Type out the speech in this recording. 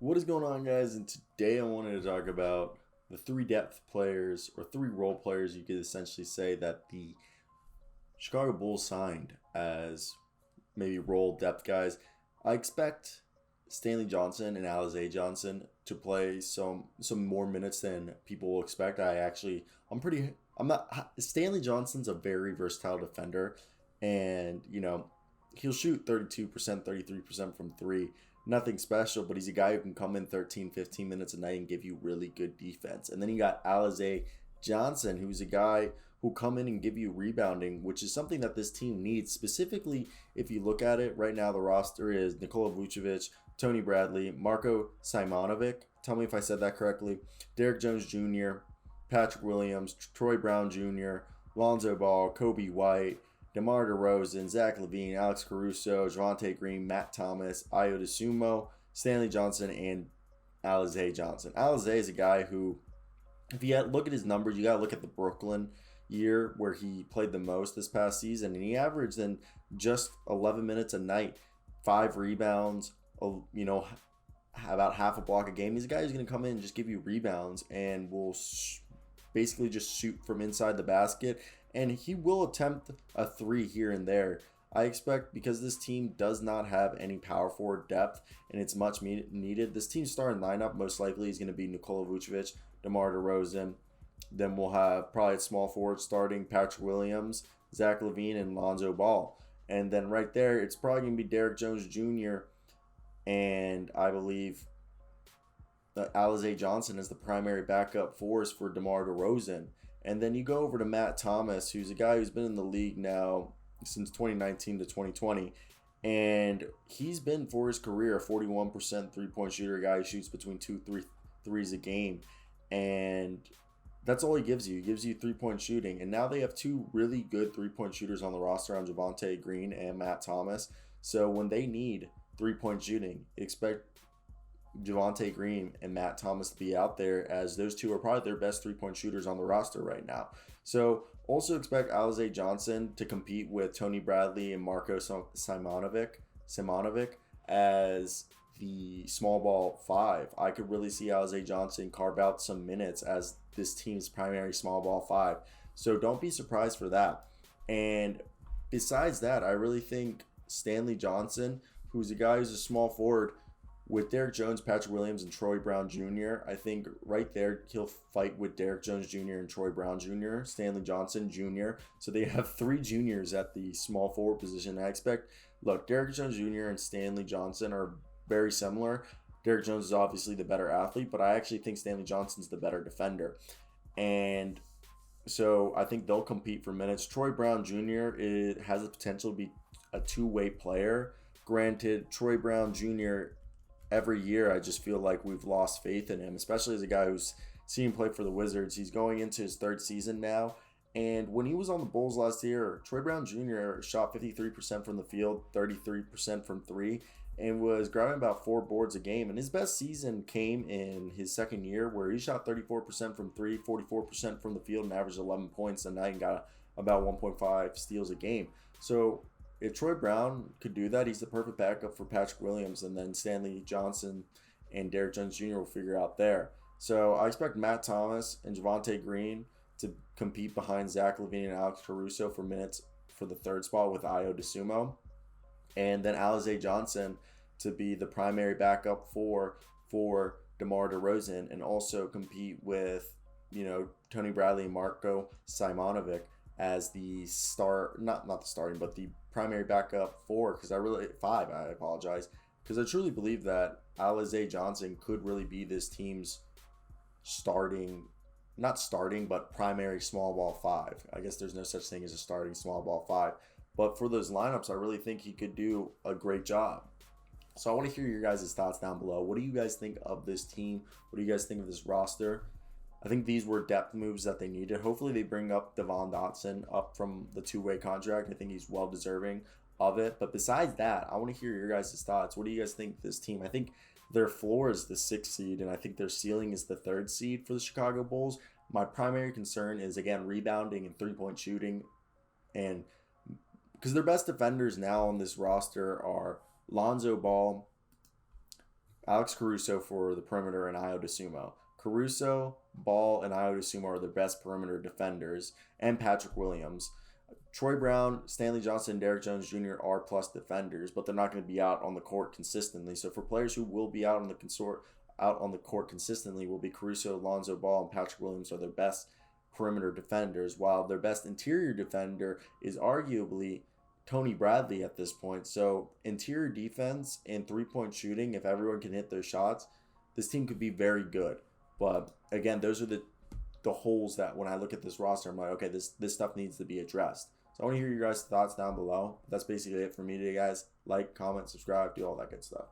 What is going on, guys? And today I wanted to talk about the three depth players or three role players you could essentially say that the Chicago Bulls signed as maybe role depth guys. I expect Stanley Johnson and Alize Johnson to play some more minutes than people will expect. I'm not Stanley Johnson's a very versatile defender, and he'll shoot 32%, 33% from three. Nothing special, but he's a guy who can come in 13, 15 minutes a night and give you really good defense. And then you got Alize Johnson, who's a guy who'll come in and give you rebounding, which is something that this team needs. Specifically, if you look at it, right now the roster is Nikola Vucevic, Tony Bradley, Marko Simonovic, tell me if I said that correctly, Derek Jones Jr., Patrick Williams, Troy Brown Jr., Lonzo Ball, Kobe White, DeMar DeRozan, Zach LaVine, Alex Caruso, Javonte Green, Matt Thomas, Ayo DeSumo, Stanley Johnson, and Alize Johnson. Alize is a guy who, if you look at his numbers, you got to look at the Brooklyn year where he played the most this past season, and he averaged in just 11 minutes a night, 5 rebounds, about half a block a game. He's a guy who's going to come in and just give you rebounds and will basically just shoot from inside the basket, and he will attempt a three here and there. I expect, because this team does not have any power forward depth and it's much needed, this team's starting lineup most likely is going to be Nikola Vucevic, DeMar DeRozan. Then we'll have probably at small forward starting Patrick Williams, Zach LaVine, and Lonzo Ball. And then right there, it's probably going to be Derek Jones Jr. and I believe Alize Johnson as the primary backup force for DeMar DeRozan. And then you go over to Matt Thomas, who's a guy who's been in the league now since 2019 to 2020. And he's been, for his career, a 41% three-point shooter, a guy who shoots between 2-3 threes a game. And that's all he gives you. He gives you three-point shooting. And now they have two really good three-point shooters on the roster, on Javonte Green and Matt Thomas. So when they need three-point shooting, expect Javonte Green and Matt Thomas to be out there, as those two are probably their best three-point shooters on the roster right now. So also expect Alize Johnson to compete with Tony Bradley and Marko Simonovic as the small ball 5. I could really see Alize Johnson carve out some minutes as this team's primary small ball 5. So don't be surprised for that. And besides that, I really think Stanley Johnson, who's a guy who's a small forward, with Derek Jones, Patrick Williams, and Troy Brown Jr., I think right there he'll fight with Derek Jones Jr. and Troy Brown Jr., Stanley Johnson Jr. So they have 3 juniors at the small forward position. I expect, Derek Jones Jr. and Stanley Johnson are very similar. Derek Jones is obviously the better athlete, but I actually think Stanley Johnson's the better defender. And so I think they'll compete for minutes. Troy Brown Jr. has the potential to be a two-way player. Granted, Troy Brown Jr., every year I just feel like we've lost faith in him, especially as a guy who's seen him play for the Wizards. He's going into his 3rd season now, and when he was on the Bulls last year, Troy Brown Jr. shot 53% from the field, 33% from 3, and was grabbing about 4 boards a game. And his best season came in his 2nd year, where he shot 34% from 3, 44% from the field, and averaged 11 points a night and got about 1.5 steals a game. So if Troy Brown could do that, he's the perfect backup for Patrick Williams, and then Stanley Johnson and Derek Jones Jr. will figure out there. So I expect Matt Thomas and Javonte Green to compete behind Zach LaVine and Alex Caruso for minutes for the 3rd spot with Ayo DeSumo. And then Alize Johnson to be the primary backup for DeMar DeRozan, and also compete with, Tony Bradley and Marko Simonovic as the not the starting, but the primary backup 5, I apologize, because I truly believe that Alize Johnson could really be this team's but primary small ball 5. I guess there's no such thing as a starting small ball 5, but for those lineups, I really think he could do a great job. So I want to hear your guys' thoughts down below. What do you guys think of this team? What do you guys think of this roster? I think these were depth moves that they needed. Hopefully they bring up Devon Dotson up from the 2-way contract. I think he's well deserving of it. But besides that, I want to hear your guys' thoughts. What do you guys think of this team? I think their floor is the 6th seed, and I think their ceiling is the 3rd seed for the Chicago Bulls. My primary concern is, again, rebounding and three-point shooting. And because their best defenders now on this roster are Lonzo Ball, Alex Caruso for the perimeter, and Ayo DeSumo. Caruso, Ball, and Ayo DeSumo are the best perimeter defenders, and Patrick Williams. Troy Brown, Stanley Johnson, and Derrick Jones Jr. are plus defenders, but they're not going to be out on the court consistently. So for players who will be out on the court consistently, will be Caruso, Lonzo Ball, and Patrick Williams are their best perimeter defenders, while their best interior defender is arguably Tony Bradley at this point. So interior defense and three-point shooting, if everyone can hit their shots, this team could be very good. But again, those are the holes that when I look at this roster, I'm like, okay, this stuff needs to be addressed. So I want to hear your guys' thoughts down below. That's basically it for me today, guys. Like, comment, subscribe, do all that good stuff.